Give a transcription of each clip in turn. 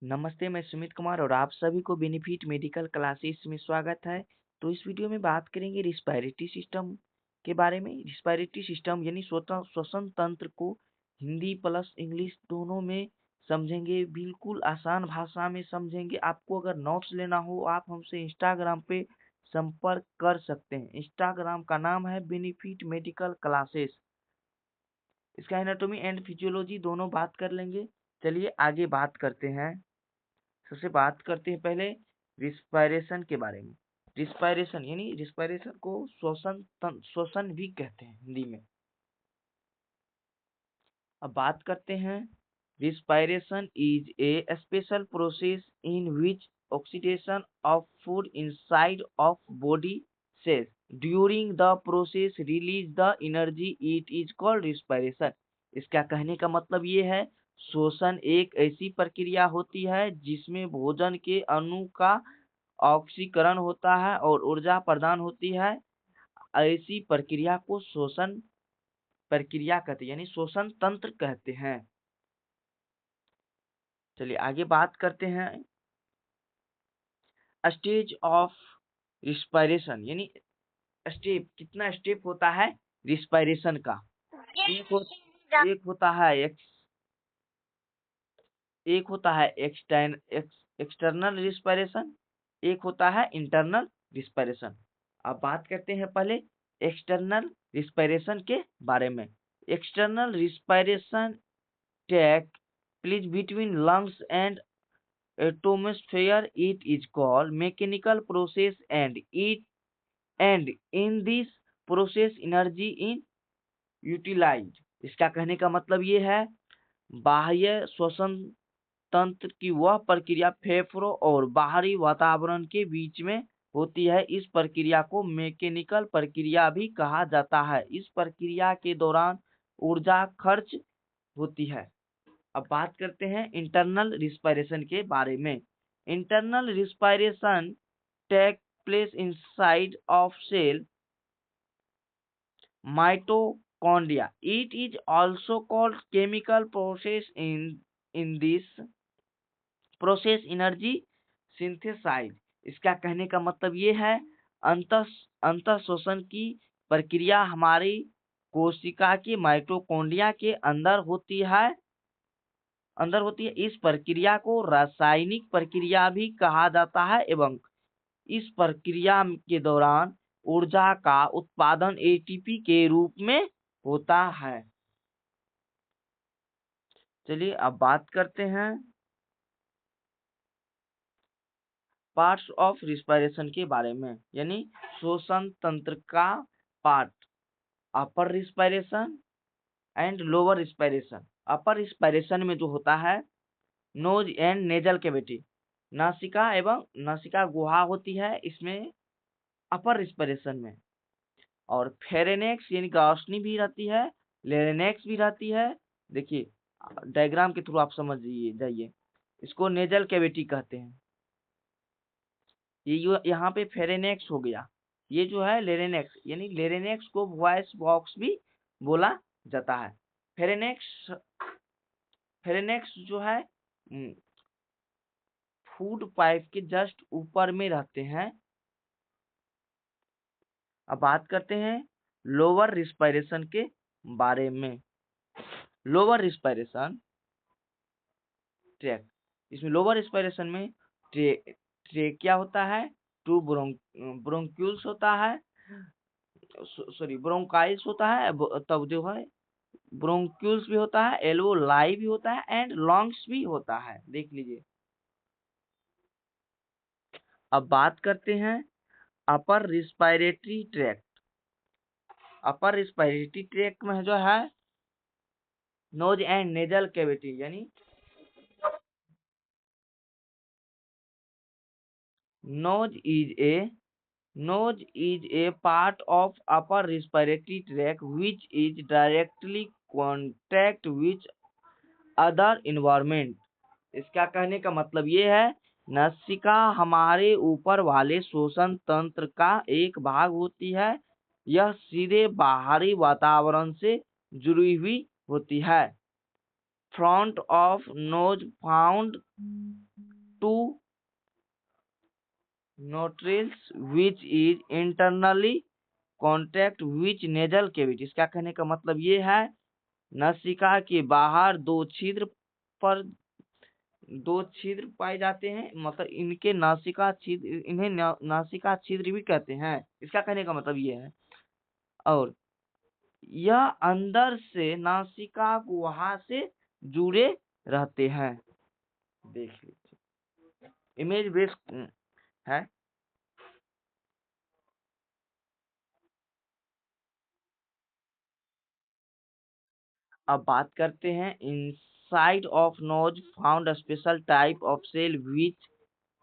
नमस्ते, मैं सुमित कुमार और आप सभी को बेनिफिट मेडिकल क्लासेस में स्वागत है। तो इस वीडियो में बात करेंगे रिस्पायरेटरी सिस्टम के बारे में। रिस्पायरेटरी सिस्टम यानी श्वसन तंत्र को हिंदी प्लस इंग्लिश दोनों में समझेंगे, बिल्कुल आसान भाषा में समझेंगे। आपको अगर नोट्स लेना हो आप हमसे इंस्टाग्राम पे संपर्क कर सकते हैं। इंस्टाग्राम का नाम है बेनिफिट मेडिकल क्लासेस। इसका एनाटॉमी एंड फिजियोलॉजी दोनों बात कर लेंगे। चलिए आगे बात करते हैं। सबसे बात करते हैं पहले रिस्पायरेशन के बारे में। रिस्पायरेशन यानी रिस्पायरेशन को श्वसन भी कहते हैं हिंदी में। अब बात करते हैं, respiration is a special process in which oxidation of food inside of body cells during the process release the energy, it is called respiration. इसका कहने का मतलब ये है, श्वसन एक ऐसी प्रक्रिया होती है जिसमें भोजन के अणु का ऑक्सीकरण होता है और ऊर्जा प्रदान होती है। ऐसी प्रक्रिया को श्वसन प्रक्रिया कहते हैं, यानी श्वसन तंत्र कहते हैं। चलिए आगे बात करते हैं, स्टेज ऑफ रिस्पायरेशन यानी स्टेप, कितना स्टेप होता है रिस्पायरेशन का। एक, हो, एक होता है एक होता है एक्सटर्नल रिस्पायरेशन, एक होता है इंटरनल रिस्पायरेशन। अब बात करते हैं पहले एक्सटर्नल रिस्पायरेशन के बारे में। External respiration take place between lungs and atmosphere. It is called mechanical process and in this process energy in utilized. इसका कहने का मतलब ये है, बाह्य श्वसन तंत्र की वह प्रक्रिया फेफड़ों और बाहरी वातावरण के बीच में होती है। इस प्रक्रिया को मैकेनिकल प्रक्रिया भी कहा जाता है। इस प्रक्रिया के दौरान ऊर्जा खर्च होती है। अब बात करते हैं इंटरनल रिस्पायरेशन के बारे में। Internal respiration take place inside of cell mitochondria. It is also called chemical process. In this process energy synthesized. इसका कहने का मतलब ये है, अंतः श्वसन की प्रक्रिया हमारी कोशिका के माइटोकॉन्ड्रिया के अंदर होती है। इस प्रक्रिया को रासायनिक प्रक्रिया भी कहा जाता है एवं इस प्रक्रिया के दौरान ऊर्जा का उत्पादन एटीपी के रूप में होता है। चलिए अब बात करते हैं पार्ट्स ऑफ रिस्पायरेशन के बारे में, यानी श्वसन तंत्र का part. Upper respiration and lower respiration. Upper respiration में जो होता है, नोज एंड नेजल कैविटी, नासिका एवं नासिका गुहा होती है इसमें अपर रिस्पायरेशन में। और फेरेनेक्स यानी ग्रासनी भी रहती है, लेरेनेक्स भी रहती है। देखिए डायग्राम के थ्रू आप समझ जाइए। इसको नेजल कैविटी कहते हैं। ये यहाँ पे फेरेनेक्स हो गया, ये जो है लेरेनेक्स, यानी लेरेनेक्स को वॉइस बॉक्स भी बोला जाता है। फेरेनेक्स जो है फूड पाइप के जस्ट ऊपर में रहते हैं। अब बात करते हैं लोअर रिस्पायरेशन के बारे में। लोअर रिस्पायरेशन ट्रैक, इसमें लोअर रिस्पायरेशन में ट्रेकिया होता है, टू ब्रोंक्यूल्स होता है, सॉरी ब्रोंकाइल्स होता है, तब जो है ब्रोंक्यूल्स भी होता है, एल्वोलाई भी होता है एंड लंग्स भी होता है। देख लीजिए। अब बात करते हैं upper respiratory tract. Upper respiratory tract में जो है नोज एंड नेजल कैविटी, यानी nose is a part of upper respiratory tract which is directly contact with other environment. इसका कहने का मतलब ये है, नासिका हमारे ऊपर वाले श्वसन तंत्र का एक भाग होती है। यह सीधे बाहरी वातावरण से जुड़ी हुई होती है। Front of nose found two nostrils which is internally contract which nasal cavity. इसका कहने का मतलब ये है नासिका के बाहर दो छिद्र पाए जाते हैं, मतलब इनके नासिका छिद्र, इन्हें नासिका छिद्र भी कहते हैं। इसका कहने का मतलब ये है। और यह अंदर से नासिका गुहा से जुड़े रहते हैं। देख लीजिए, इमेज बेस्ड है। अब बात करते हैं inside of nose found special type of cell which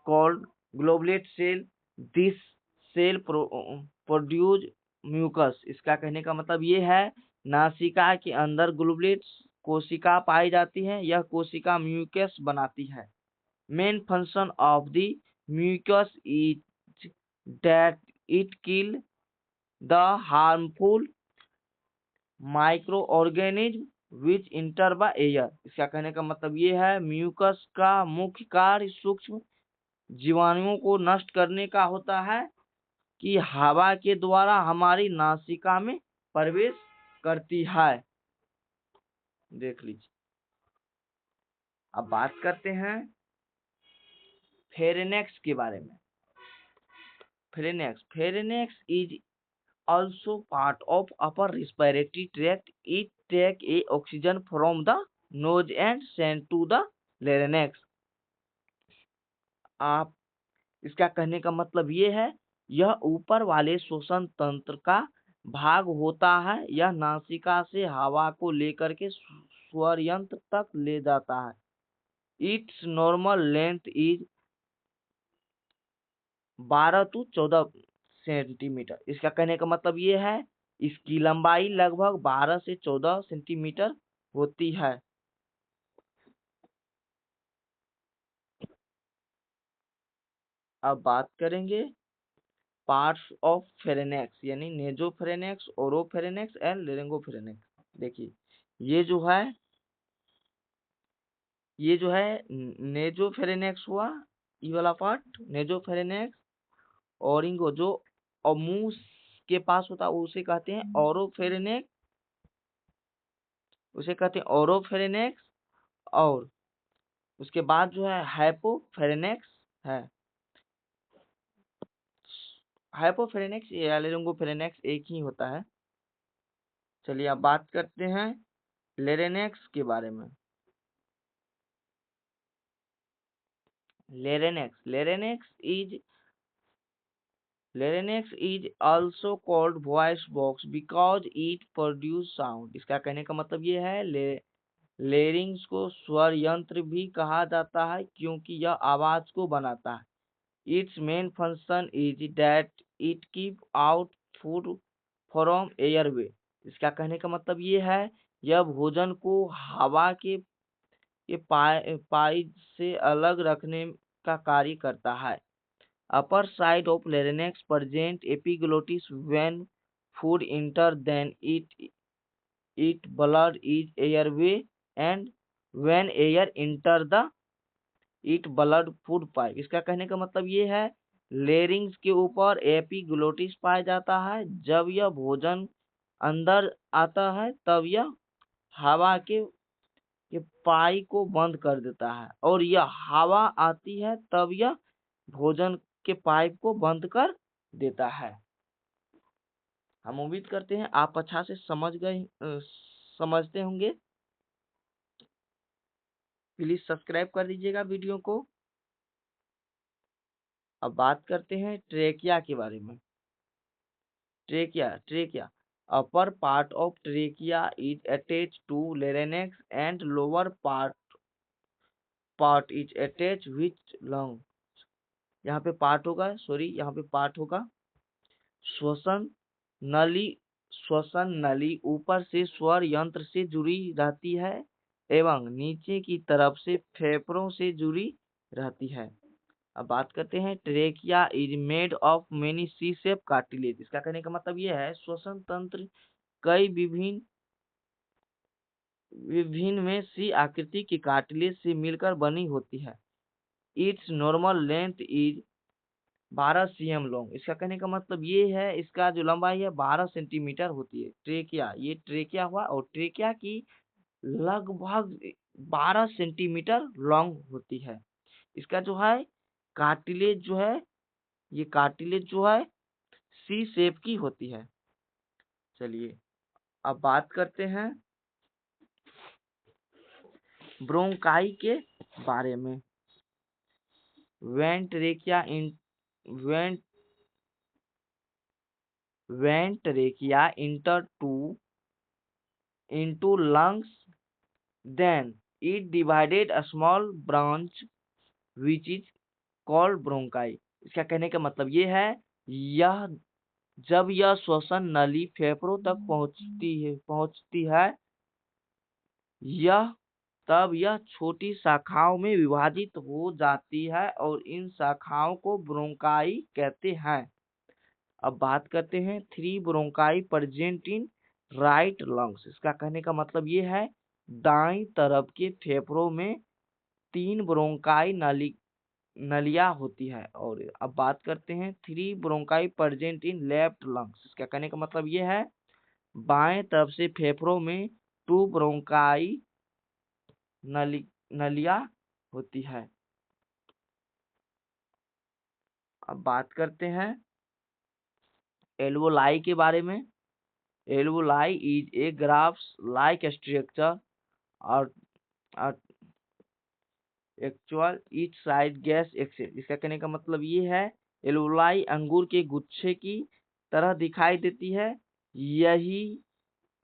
called goblet cell. This cell produce mucus. इसका कहने का मतलब ये है नासिका के अंदर ग्लोबुलेट कोशिका पाई जाती है। यह कोशिका म्यूकस बनाती है। Main function of the mucus is that it kill the harmful micro organism which enter by air. इसका कहने का मतलब ये है म्यूकस का मुख्य कार्य सूक्ष्म जीवाणुओं को नष्ट करने का होता है कि हवा के द्वारा हमारी नासिका में प्रवेश करती है। देख लीजिए। अब बात करते हैं फेरेनेक्स के बारे में। फेरेनेक्स is also part of upper respiratory tract. It take a oxygen from the nose and send to the larynx. आप इसका कहने का मतलब ये है यह ऊपर वाले श्वसन तंत्र का भाग होता है। यह नासिका से हवा को लेकर के स्वर यंत्र तक ले जाता है। It's normal length is 12 to 14 centimetre. इसका कहने का मतलब ये है इसकी लंबाई लगभग 12 से 14 सेंटीमीटर होती है। अब बात करेंगे पार्ट्स ऑफ फेरेनेक्स, यानी नेजोफेरेनेक्स, ओरोफेरेनेक्स एंड लेरिंगोफेरेनेक्स। देखिए ये जो है नेजोफेरेनेक्स हुआ, ये वाला पार्ट नेजोफेरेनेक्स। ओरिंगो जो मुंह के पास होता है उसे कहते हैं ओरोफेरेनेक्स। और उसके बाद जो है हाइपोफेरेनेक्स है। हाइपोफेरेनेक्स या लेरिंगोफेरेनेक्स एक ही होता है। चलिए अब बात करते हैं लेरेनेक्स के बारे में। Larynx is also called voice box because it produce sound। इसका कहने का मतलब ये है लेरिंग्स को स्वर यंत्र भी कहा जाता है क्योंकि यह आवाज को बनाता है। Its main function is that it keep out food from airway। इसका कहने का मतलब ये है यह भोजन को हवा के पाइप से अलग रखने का कार्य करता है। Upper side of larynx present epiglottis when food enter, then it blood is airway, and when air enter the it blood food pipe। इसका कहने का मतलब ये है लेरिंग्स के ऊपर एपिग्लोटिस पाया जाता है। जब यह भोजन अंदर आता है तब यह हवा के पाई को बंद कर देता है, और यह हवा आती है तब यह भोजन के पाइप को बंद कर देता है। हम उम्मीद करते हैं आप अच्छा से समझते होंगे। प्लीज सब्सक्राइब कर दीजिएगा वीडियो को। अब बात करते हैं ट्रेकिया के बारे में। Trachea upper part of trachea is attach to larynx and lower part is attach with lung. यहाँ पे पार्ट होगा श्वसन नली ऊपर से स्वर यंत्र से जुड़ी रहती है एवं नीचे की तरफ से फेफड़ों से जुड़ी रहती है। अब बात करते हैं trachea is made of many C shape cartilage. इसका कहने का मतलब यह है श्वसन तंत्र कई विभिन्न में सी आकृति की कार्टिलेज से मिलकर बनी होती है। It's normal length is 12 cm long. इसका कहने का मतलब ये है, इसका जो लंबाई है 12 सेंटीमीटर होती है। ट्रेकिया, ये ट्रेकिया हुआ, और ट्रेकिया की लगभग 12 सेंटीमीटर लॉन्ग होती है। इसका जो है कार्टिलेज जो है, ये कार्टिलेज जो है सी शेप की होती है। चलिए अब बात करते हैं ब्रोंकाई के बारे में। When trachea enter into lungs, then it divided a small branch which is called bronchi। इसका कहने का मतलब ये है, यह जब यह श्वसन नली फेफड़ों तक पहुंचती है यह तब यह छोटी शाखाओं में विभाजित हो जाती है और इन शाखाओं को ब्रोंकाई कहते हैं। अब बात करते हैं 3 bronchi present in right lungs. इसका कहने का मतलब ये है, दाईं तरफ के फेफड़ों में 3 ब्रोंकाई नलियां होती है। और अब बात करते हैं 3 bronchi present in left lungs. इसका कहने का मतलब ये है, बाएं तरफ से फेफड़ों में 2 ब्रोंकाई नलियां होती है। अब बात करते हैं एल्वोलाई के बारे में। Alveoli is a grapes like structure और actual each side gas exchange. इसका कहने का मतलब ये है, एल्वोलाई अंगूर के गुच्छे की तरह दिखाई देती है, यही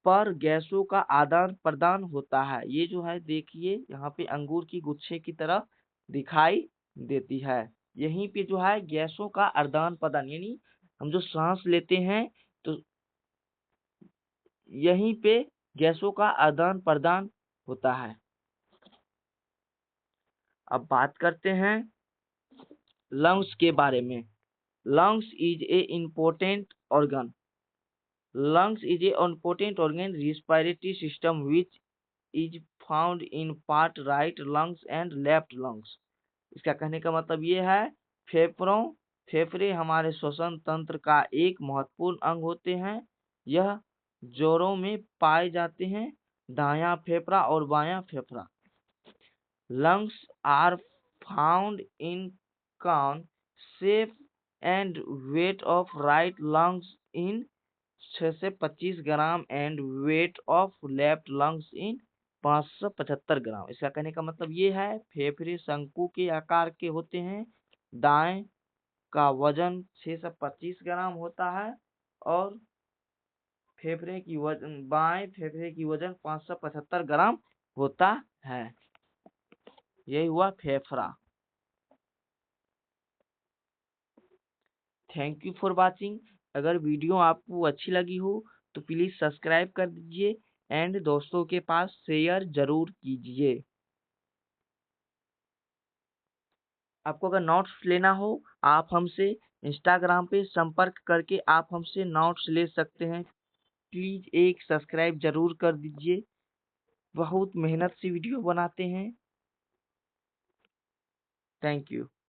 पर गैसों का आदान प्रदान होता है। ये जो है देखिए यहाँ पे अंगूर की गुच्छे की तरह दिखाई देती है, यहीं पे जो है गैसों का आदान प्रदान, यानी हम जो सांस लेते हैं तो यहीं पे गैसों का आदान प्रदान होता है। अब बात करते हैं लंग्स के बारे में। Lungs is a important organ. Lungs is an important organ respiratory system which is found in part right lungs and left lungs। इसका कहने का मतलब ये है, फेफड़े हमारे श्वसन तंत्र का एक महत्वपूर्ण अंग होते हैं। यह जोड़ों में पाए जाते हैं, दायां फेफड़ा और बायां फेफड़ा। Lungs are found in cone shape and weight of right lungs in 6 से 25 gram and weight of left lungs in 575 ग्राम। इसका कहने का मतलब ये है, फेफड़े शंकु के आकार के होते हैं, दाएं का वजन 6 से 25 ग्राम होता है और बाएं फेफड़े की वजन 575 ग्राम होता है। यही हुआ फेफड़ा। Thank you for watching. अगर वीडियो आपको अच्छी लगी हो तो प्लीज सब्सक्राइब कर दीजिए एंड दोस्तों के पास शेयर जरूर कीजिए। आपको अगर नोट्स लेना हो, आप हमसे इंस्टाग्राम पे संपर्क करके आप हमसे नोट्स ले सकते हैं। प्लीज एक सब्सक्राइब जरूर कर दीजिए, बहुत मेहनत से वीडियो बनाते हैं। Thank you.